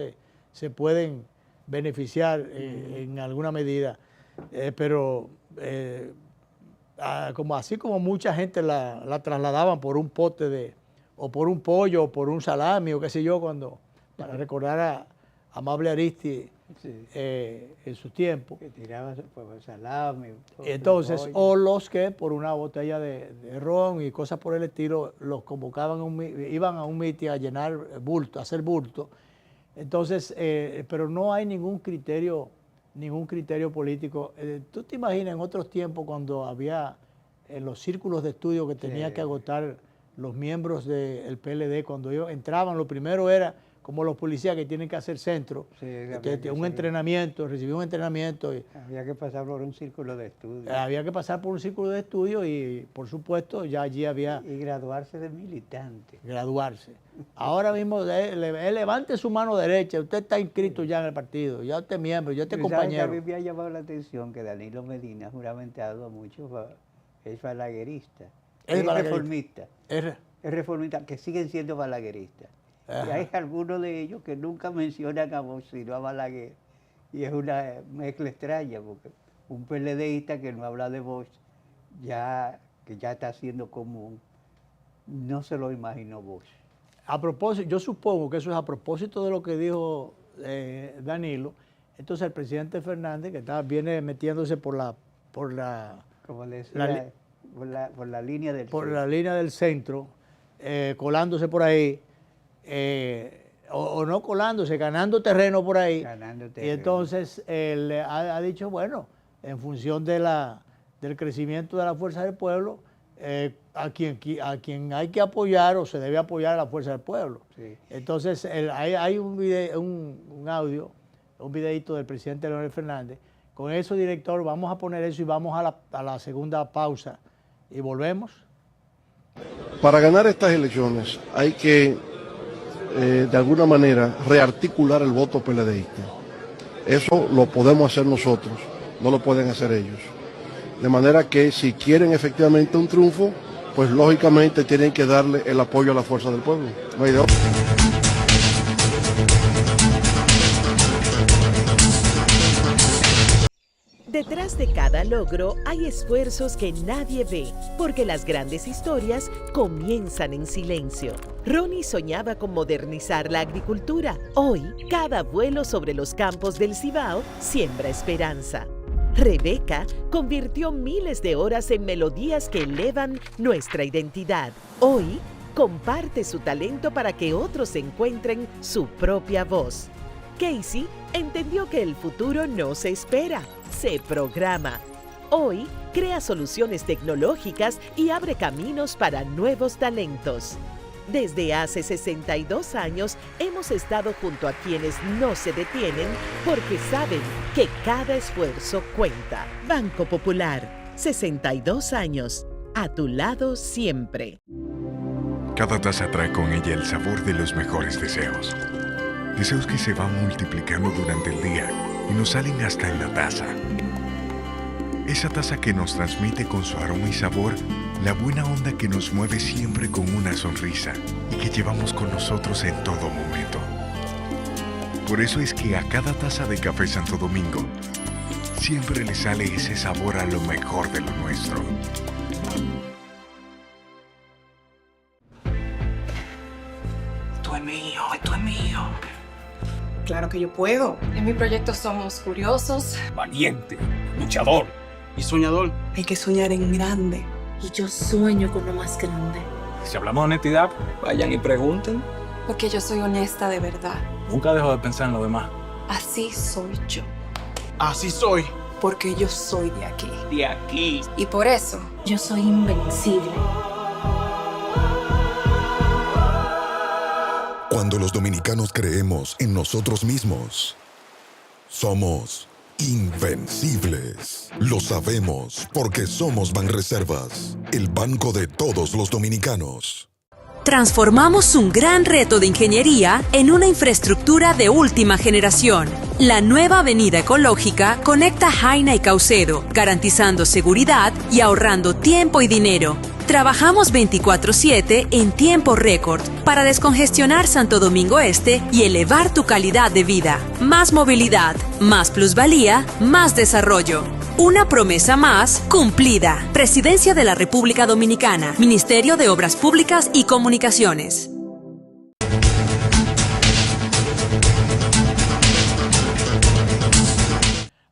Speaker 1: se pueden beneficiar en alguna medida, pero así como mucha gente la trasladaban por un pote o por un pollo o por un salami o qué sé yo, para recordar a Amable Aristi en su tiempo.
Speaker 2: Que tiraba por salami.
Speaker 1: Entonces, o los que por una botella de ron y cosas por el estilo, los convocaban, iban a un mitin a llenar bulto, a hacer bulto. Entonces, pero no hay ningún criterio político. ¿Tú te imaginas en otros tiempos cuando había en los círculos de estudio que tenía que agotar los miembros del PLD, cuando ellos entraban, lo primero era como los policías que tienen que hacer centro, entrenamiento, recibir un entrenamiento.
Speaker 2: Había que pasar por un círculo de estudio.
Speaker 1: Había que pasar por un círculo de estudio y, por supuesto, ya allí había...
Speaker 2: Y graduarse de militante.
Speaker 1: Graduarse. Ahora mismo, levante su mano derecha, usted está inscrito ya en el partido, ya usted es miembro, ya usted es compañero.
Speaker 2: A mí me ha llamado la atención que Danilo Medina ha juramentado mucho, es balaguerista. Es reformista. Es reformista, que siguen siendo balagueristas. Y hay algunos de ellos que nunca mencionan a Bosch, sino a Balaguer. Y es una mezcla extraña, porque un PLDista que no habla de Bosch, que ya está siendo común, no se lo imaginó Bosch.
Speaker 1: A propósito, yo supongo que eso es a propósito de lo que dijo Danilo. Entonces el presidente Fernández, que viene metiéndose por la
Speaker 2: línea del
Speaker 1: centro. La línea del centro, colándose por ahí. O no colándose, ganando terreno por ahí. Y entonces él ha dicho, bueno, en función del crecimiento de la Fuerza del Pueblo, a quien hay que apoyar o se debe apoyar a la Fuerza del Pueblo. Sí. Entonces hay un audio, un videito del presidente Leonel Fernández. Con eso, director, vamos a poner eso y vamos a la segunda pausa y volvemos.
Speaker 11: Para ganar estas elecciones hay que de alguna manera rearticular el voto PLDista. Eso lo podemos hacer nosotros, no lo pueden hacer ellos. De manera que si quieren efectivamente un triunfo, pues lógicamente tienen que darle el apoyo a la Fuerza del Pueblo. No hay de otra.
Speaker 3: Detrás de cada logro hay esfuerzos que nadie ve, porque las grandes historias comienzan en silencio. Ronnie soñaba con modernizar la agricultura. Hoy, cada vuelo sobre los campos del Cibao siembra esperanza. Rebeca convirtió miles de horas en melodías que elevan nuestra identidad. Hoy, comparte su talento para que otros encuentren su propia voz. Casey entendió que el futuro no se espera, se programa. Hoy, crea soluciones tecnológicas y abre caminos para nuevos talentos. Desde hace 62 años hemos estado junto a quienes no se detienen porque saben que cada esfuerzo cuenta. Banco Popular, 62 años, a tu lado siempre.
Speaker 4: Cada taza trae con ella el sabor de los mejores deseos. Deseos que se van multiplicando durante el día y nos salen hasta en la taza. Esa taza que nos transmite con su aroma y sabor la buena onda que nos mueve siempre con una sonrisa y que llevamos con nosotros en todo momento. Por eso es que a cada taza de Café Santo Domingo siempre le sale ese sabor a lo mejor de lo nuestro.
Speaker 5: Esto es mío, esto es mío.
Speaker 6: Claro que yo puedo.
Speaker 7: En mi proyecto somos curiosos,
Speaker 12: valiente, luchador y soñador.
Speaker 6: Hay que soñar en grande.
Speaker 8: Y yo sueño con lo más grande.
Speaker 12: Si hablamos de honestidad, vayan y pregunten.
Speaker 7: porque yo soy honesta de verdad.
Speaker 12: Nunca dejo de pensar en lo demás.
Speaker 7: Así soy yo.
Speaker 12: Así soy.
Speaker 6: Porque yo soy de aquí.
Speaker 12: De aquí.
Speaker 7: Y por eso,
Speaker 8: yo soy invencible.
Speaker 9: Cuando los dominicanos creemos en nosotros mismos, somos invencibles. Lo sabemos porque somos Banreservas, el banco de todos los dominicanos.
Speaker 10: Transformamos un gran reto de ingeniería en una infraestructura de última generación. La nueva avenida ecológica conecta Jaina y Caucedo, garantizando seguridad y ahorrando tiempo y dinero. Trabajamos 24/7 en tiempo récord para descongestionar Santo Domingo Este y elevar tu calidad de vida. Más movilidad, más plusvalía, más desarrollo. Una promesa más cumplida. Presidencia de la República Dominicana, Ministerio de Obras Públicas y Comunicaciones.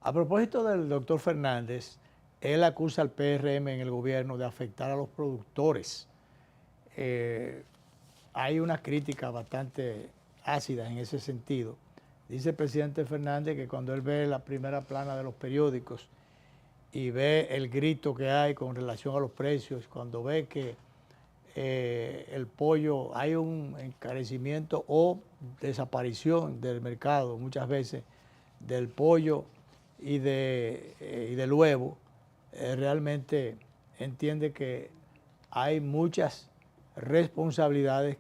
Speaker 1: A propósito del doctor Fernández, él acusa al PRM en el gobierno de afectar a los productores. Hay una crítica bastante ácida en ese sentido. Dice el presidente Fernández que cuando él ve la primera plana de los periódicos y ve el grito que hay con relación a los precios, cuando ve que el pollo, hay un encarecimiento o desaparición del mercado muchas veces del pollo y del huevo, realmente entiende que hay muchas responsabilidades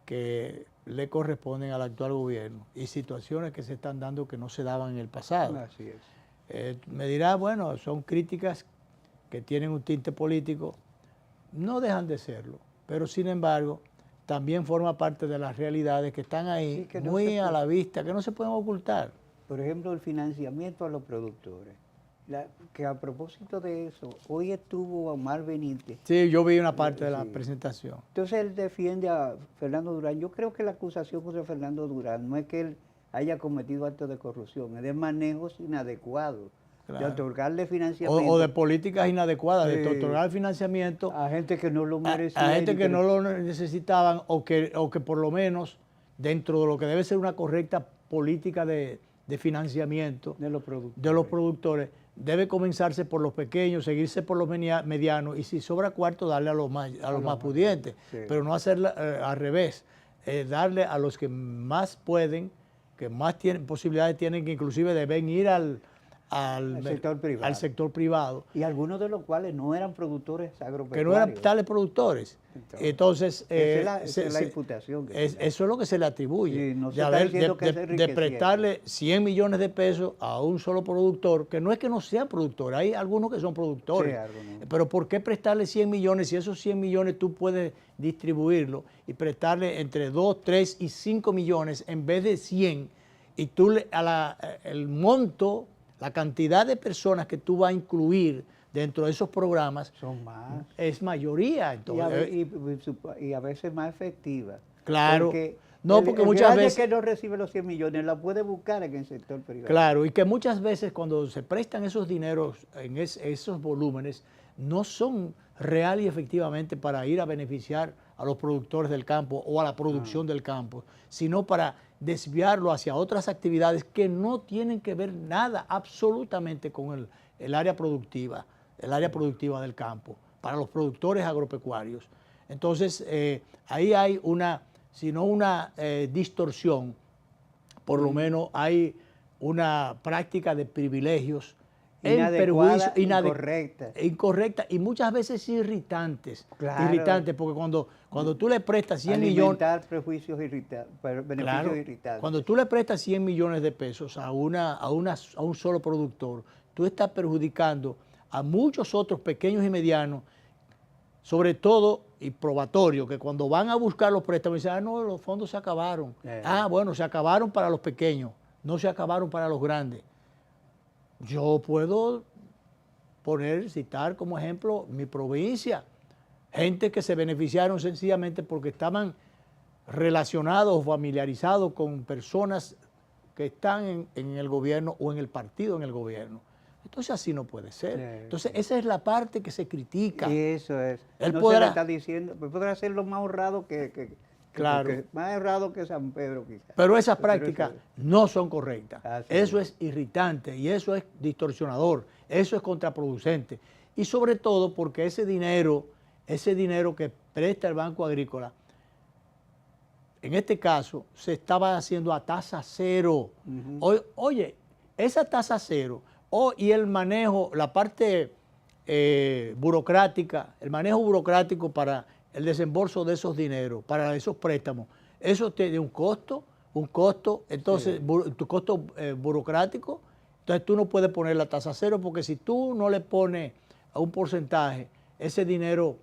Speaker 1: que le corresponden al actual gobierno y situaciones que se están dando que no se daban en el pasado.
Speaker 2: Así es.
Speaker 1: Me dirá, bueno, son críticas que tienen un tinte político, no dejan de serlo, pero sin embargo también forma parte de las realidades que están ahí, sí, que no muy a la vista, que no se pueden ocultar.
Speaker 2: Por ejemplo, el financiamiento a los productores. Que a propósito de eso, hoy estuvo Omar Benítez.
Speaker 1: Sí, yo vi una parte de la presentación.
Speaker 2: Entonces él defiende a Fernando Durán. Yo creo que la acusación contra Fernando Durán no es que él haya cometido actos de corrupción, es de manejos inadecuados, claro, de otorgarle financiamiento.
Speaker 1: O de políticas inadecuadas, de otorgar financiamiento
Speaker 2: a gente que no lo merecía.
Speaker 1: A gente que no lo necesitaban o que por lo menos dentro de lo que debe ser una correcta política de financiamiento de los productores, debe comenzarse por los pequeños, seguirse por los medianos y si sobra cuarto darle a los más pudientes, sí, pero no hacerlo al revés, darle a los que más pueden, que más tienen posibilidades tienen, que inclusive deben ir al sector privado.
Speaker 2: Y algunos de los cuales no eran productores agropecuarios.
Speaker 1: Que no eran tales productores. Entonces,
Speaker 2: esa es la imputación.
Speaker 1: Eso es lo que se le atribuye.
Speaker 2: Sí, no se
Speaker 1: de prestarle 100 millones de pesos a un solo productor, que no es que no sean productores, hay algunos que son productores. Sí, pero ¿por qué prestarle 100 millones si esos 100 millones tú puedes distribuirlo y prestarle entre 2, 3 y 5 millones en vez de 100 y tú el monto, la cantidad de personas que tú vas a incluir dentro de esos programas
Speaker 2: son más,
Speaker 1: es mayoría. Entonces,
Speaker 2: y a veces más efectiva.
Speaker 1: Claro.
Speaker 2: Porque
Speaker 1: porque muchas veces
Speaker 2: que no recibe los 100 millones la puede buscar en el sector privado.
Speaker 1: Claro, y que muchas veces cuando se prestan esos dineros en esos volúmenes no son real y efectivamente para ir a beneficiar a los productores del campo o a la producción del campo, sino para desviarlo hacia otras actividades que no tienen que ver nada absolutamente con el área productiva del campo, para los productores agropecuarios. Entonces, ahí hay una distorsión, por lo menos hay una práctica de privilegios
Speaker 2: inadecuada,
Speaker 1: incorrecta y muchas veces irritantes.
Speaker 2: Claro.
Speaker 1: Irritantes, porque cuando tú le prestas 100 millones...
Speaker 2: prejuicios beneficios irritantes.
Speaker 1: Cuando tú le prestas 100 millones de pesos a un solo productor, tú estás perjudicando a muchos otros pequeños y medianos, sobre todo, y probatorio, que cuando van a buscar los préstamos dicen, no, los fondos se acabaron. Bueno, se acabaron para los pequeños, no se acabaron para los grandes. Yo puedo citar como ejemplo mi provincia, gente que se beneficiaron sencillamente porque estaban relacionados o familiarizados con personas que están en el gobierno o en el partido en el gobierno. Entonces así no puede ser. Entonces esa es la parte que se critica.
Speaker 2: Y eso es.
Speaker 1: Él
Speaker 2: no
Speaker 1: podrá,
Speaker 2: se le está diciendo, podrá ser lo más honrado
Speaker 1: claro,
Speaker 2: más honrado que San Pedro quizás.
Speaker 1: Pero esas prácticas no son correctas. Eso es irritante y eso es distorsionador, eso es contraproducente. Y sobre todo porque ese dinero que presta el Banco Agrícola, en este caso, se estaba haciendo a tasa cero. Oye, esa tasa cero y el manejo, la parte burocrática, el manejo burocrático para el desembolso de esos dineros, para esos préstamos, eso tiene un costo, entonces, tu costo burocrático, entonces tú no puedes poner la tasa cero porque si tú no le pones a un porcentaje, ese dinero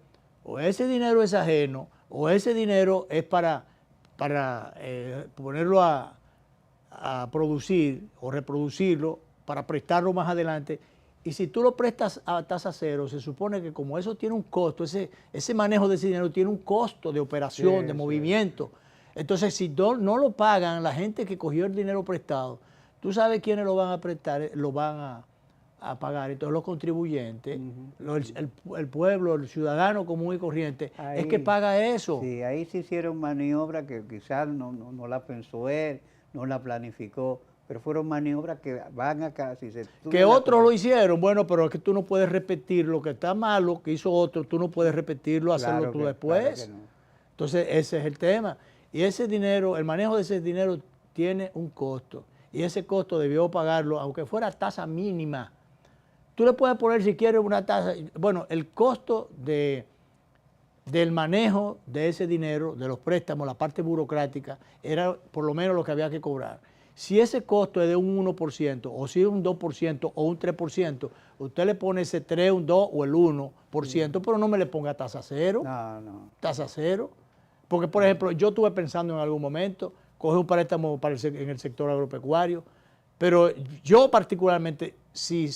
Speaker 1: o ese dinero es ajeno, o ese dinero es para ponerlo a producir o reproducirlo, para prestarlo más adelante. Y si tú lo prestas a tasa cero, se supone que como eso tiene un costo, ese manejo de ese dinero tiene un costo de operación, de movimiento. Entonces, si no lo pagan la gente que cogió el dinero prestado, tú sabes quiénes lo van a prestar, lo van a pagar. Entonces, los contribuyentes, el pueblo, el ciudadano común y corriente, ahí, es que paga eso.
Speaker 2: Sí, ahí se hicieron maniobras que quizás no la pensó él, no la planificó, pero fueron maniobras que van acá.
Speaker 1: Que otros lo hicieron, bueno, pero es que tú no puedes repetir lo que está malo, que hizo otro, tú no puedes repetirlo, hacerlo tú después. Claro, entonces, ese es el tema. Y ese dinero, el manejo de ese dinero tiene un costo. Y ese costo debió pagarlo, aunque fuera tasa mínima. Tú le puedes poner, si quieres, una tasa. Bueno, el costo del manejo de ese dinero, de los préstamos, la parte burocrática, era por lo menos lo que había que cobrar. Si ese costo es de un 1%, o si es un 2%, o un 3%, usted le pone ese 3, un 2 o el 1%, pero no me le ponga tasa cero.
Speaker 2: No.
Speaker 1: Tasa cero. Porque, por ejemplo, yo estuve pensando en algún momento, coger un préstamo en el sector agropecuario, pero yo particularmente, si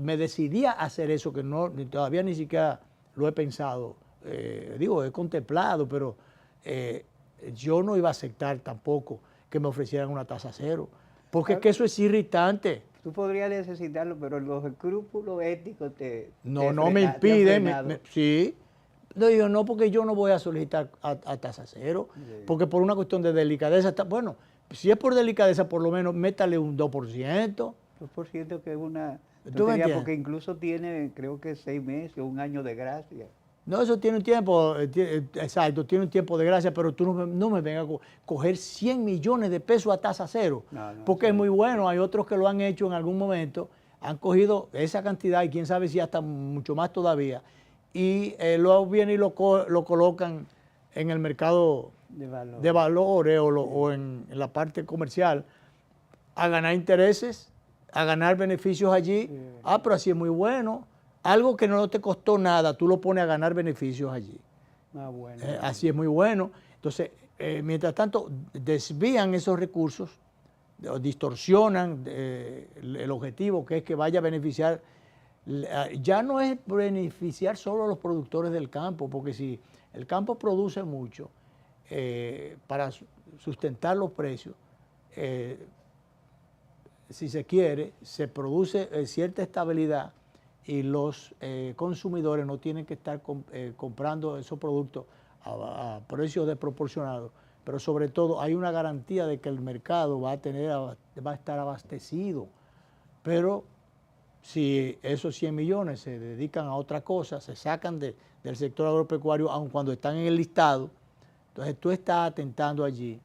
Speaker 1: me decidía a hacer eso, que todavía ni siquiera lo he pensado, he contemplado, pero yo no iba a aceptar tampoco que me ofrecieran una tasa cero, porque es que eso es irritante.
Speaker 2: Tú podrías necesitarlo, pero los escrúpulos éticos
Speaker 1: me impiden, sí. No digo, no, porque yo no voy a solicitar a tasa cero, porque por una cuestión de delicadeza, bueno, si es por delicadeza, por lo menos métale un 2%.
Speaker 2: 2% que es una
Speaker 1: tontería,
Speaker 2: porque incluso tiene, creo que 6 meses o un año de gracia.
Speaker 1: No, eso tiene un tiempo, exacto, tiene un tiempo de gracia, pero tú no me vengas a coger 100 millones de pesos a tasa cero, porque es muy bueno. Hay otros que lo han hecho en algún momento, han cogido esa cantidad y quién sabe si hasta mucho más todavía, y luego vienen y lo colocan en el mercado de valores o en la parte comercial a ganar intereses, a ganar beneficios allí. Sí. Pero así es muy bueno. Algo que no te costó nada, tú lo pones a ganar beneficios allí.
Speaker 2: Bueno.
Speaker 1: Así es muy bueno. Entonces, mientras tanto, desvían esos recursos, distorsionan el objetivo, que es que vaya a beneficiar. Ya no es beneficiar solo a los productores del campo, porque si el campo produce mucho para sustentar los precios, si se quiere, se produce cierta estabilidad y los consumidores no tienen que estar comprando esos productos a precios desproporcionados, pero sobre todo hay una garantía de que el mercado va a estar abastecido. Pero si esos 100 millones se dedican a otra cosa, se sacan del sector agropecuario, aun cuando están en el listado, entonces tú estás atentando allí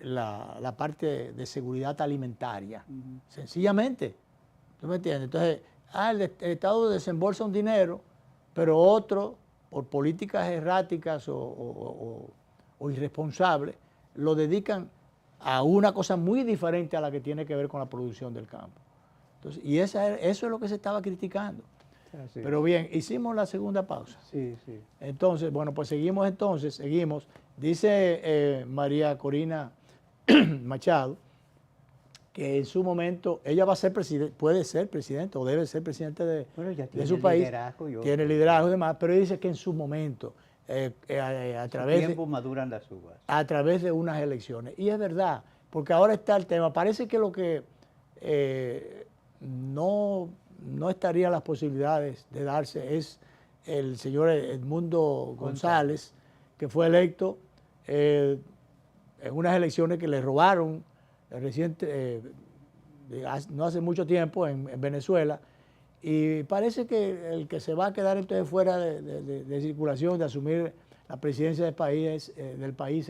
Speaker 1: la parte de seguridad alimentaria. Sencillamente, ¿tú me entiendes? Entonces, el Estado desembolsa un dinero, pero otro, por políticas erráticas o irresponsables, lo dedican a una cosa muy diferente a la que tiene que ver con la producción del campo. Entonces, y eso es lo que se estaba criticando.
Speaker 2: Así.
Speaker 1: Pero bien, hicimos la segunda pausa.
Speaker 2: Sí.
Speaker 1: Entonces, bueno, pues seguimos. Dice María Corina Machado que en su momento ella va a ser puede ser presidente o debe ser presidente de su país. Tiene liderazgo y demás, pero dice que en su momento, a través de unas elecciones. Y es verdad, porque ahora está el tema. Parece que lo que no estaría las posibilidades de darse es el señor Edmundo González, que fue electo en unas elecciones que le robaron no hace mucho tiempo en Venezuela, y parece que el que se va a quedar entonces fuera de circulación, de asumir la presidencia del país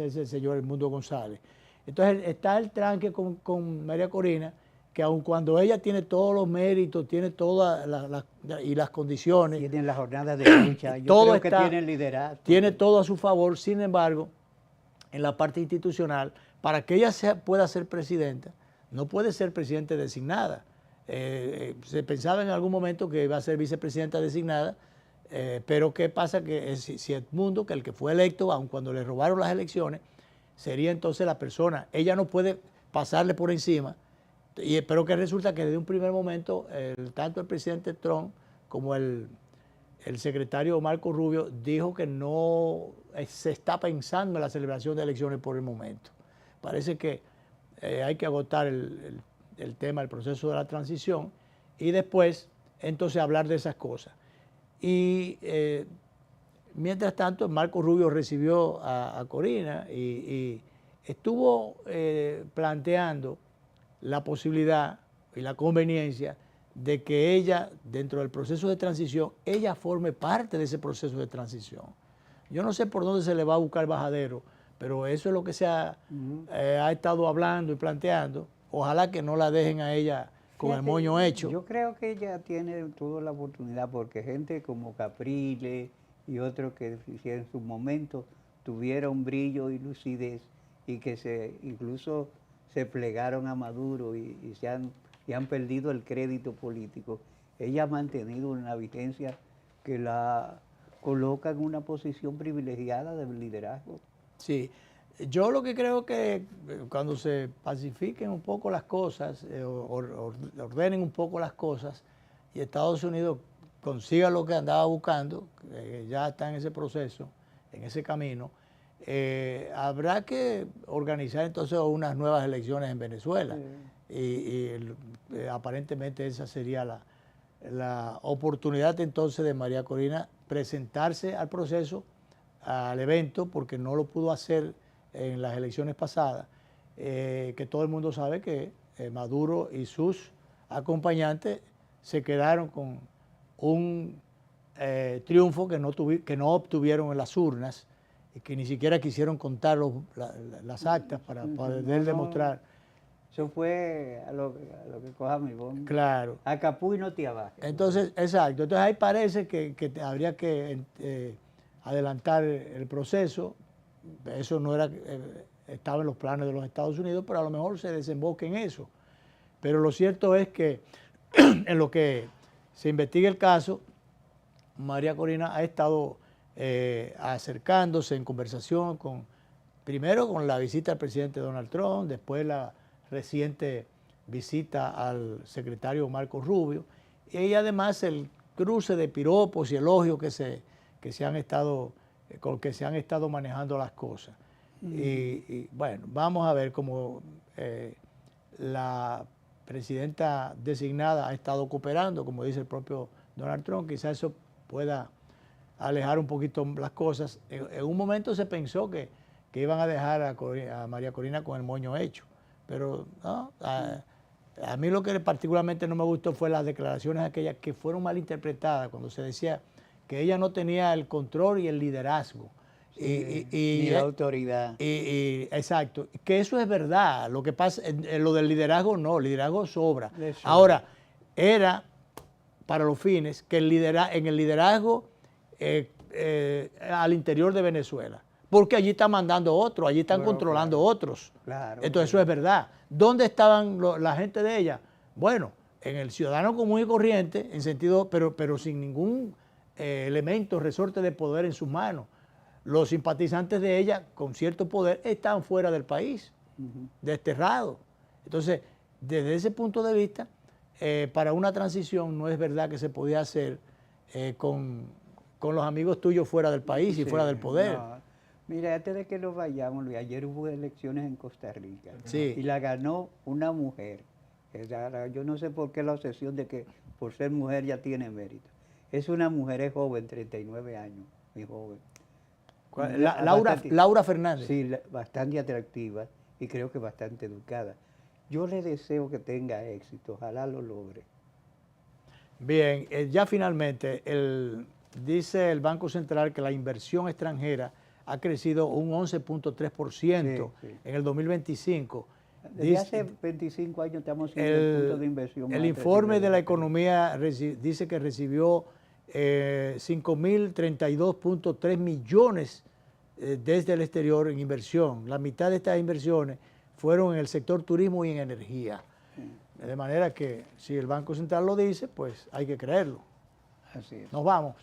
Speaker 1: es el señor Edmundo González. Entonces está el tranque con María Corina, que aun cuando ella tiene todos los méritos, tiene todas las condiciones.
Speaker 2: Tiene las jornadas de lucha, yo creo que tiene el liderazgo.
Speaker 1: Tiene todo a su favor, sin embargo, en la parte institucional, para que ella pueda ser presidenta, no puede ser presidenta designada. Se pensaba en algún momento que iba a ser vicepresidenta designada Pero ¿qué pasa? Que si Edmundo, que el que fue electo, aun cuando le robaron las elecciones, sería entonces la persona, ella no puede pasarle por encima, pero que resulta que desde un primer momento, tanto el presidente Trump como el secretario Marco Rubio dijo que no se está pensando en la celebración de elecciones por el momento. Parece que hay que agotar el tema, el proceso de la transición y después entonces hablar de esas cosas. Y mientras tanto, Marco Rubio recibió a Corina y estuvo planteando la posibilidad y la conveniencia de que ella, dentro del proceso de transición, ella forme parte de ese proceso de transición. Yo no sé por dónde se le va a buscar bajadero, pero eso es lo que se ha estado hablando y planteando. Ojalá que no la dejen a ella con el moño hecho.
Speaker 2: Yo creo que ella tiene toda la oportunidad porque gente como Capriles y otros que en su momento tuvieron brillo y lucidez y que incluso se plegaron a Maduro y han perdido el crédito político. Ella ha mantenido una vigencia que la coloca en una posición privilegiada del liderazgo.
Speaker 1: Sí, yo lo que creo que cuando se pacifiquen un poco las cosas, ordenen un poco las cosas y Estados Unidos consiga lo que andaba buscando, ya está en ese proceso, en ese camino, habrá que organizar entonces unas nuevas elecciones en Venezuela. Sí. Aparentemente esa sería la oportunidad entonces de María Corina presentarse al proceso, al evento, porque no lo pudo hacer en las elecciones pasadas, que todo el mundo sabe que Maduro y sus acompañantes se quedaron con un triunfo que no obtuvieron en las urnas y que ni siquiera quisieron contar las actas para poder demostrar.
Speaker 2: Eso fue a lo que coja mi bomba.
Speaker 1: Claro.
Speaker 2: A Capú y no te abajes.
Speaker 1: Entonces, exacto. Entonces ahí parece que habría que adelantar el proceso. Eso no era, estaba en los planes de los Estados Unidos, pero a lo mejor se desemboque en eso. Pero lo cierto es que en lo que se investiga el caso, María Corina ha estado acercándose en conversación primero con la visita del presidente Donald Trump, después la reciente visita al secretario Marco Rubio, y además el cruce de piropos y elogios con que se han estado manejando las cosas. Y bueno, vamos a ver cómo la presidenta designada ha estado cooperando, como dice el propio Donald Trump, quizás eso pueda alejar un poquito las cosas. En un momento se pensó que iban a dejar a María Corina con el moño hecho, pero no, a mí lo que particularmente no me gustó fue las declaraciones aquellas que fueron mal interpretadas, cuando se decía que ella no tenía el control y el liderazgo.
Speaker 2: Sí, ni la autoridad.
Speaker 1: Exacto, que eso es verdad. Lo que pasa, lo del liderazgo no, el liderazgo sobra. Ahora, era para los fines que en el liderazgo al interior de Venezuela, porque allí están mandando otros, allí están controlando otros.
Speaker 2: Claro,
Speaker 1: entonces eso es verdad. ¿Dónde estaban la gente de ella? Bueno, en el ciudadano común y corriente, en sentido, pero sin ningún elemento, resorte de poder en sus manos. Los simpatizantes de ella, con cierto poder, están fuera del país, desterrados. Entonces, desde ese punto de vista, para una transición no es verdad que se podía hacer con los amigos tuyos fuera del país y fuera del poder.
Speaker 2: No. Mira, antes de que nos vayamos, Luis, ayer hubo elecciones en Costa Rica y la ganó una mujer. Yo no sé por qué la obsesión de que por ser mujer ya tiene mérito. Es una mujer, es joven, 39 años, muy joven.
Speaker 1: Laura Fernández.
Speaker 2: Sí, bastante atractiva y creo que bastante educada. Yo le deseo que tenga éxito, ojalá lo logre.
Speaker 1: Bien, ya finalmente, dice el Banco Central que la inversión extranjera ha crecido un 11.3% en el 2025.
Speaker 2: Desde hace 25 años estamos en el punto de inversión.
Speaker 1: El informe de la economía dice que recibió 5.032.3 millones desde el exterior en inversión. La mitad de estas inversiones fueron en el sector turismo y en energía. De manera que si el Banco Central lo dice, pues hay que creerlo.
Speaker 2: Así es.
Speaker 1: Nos vamos.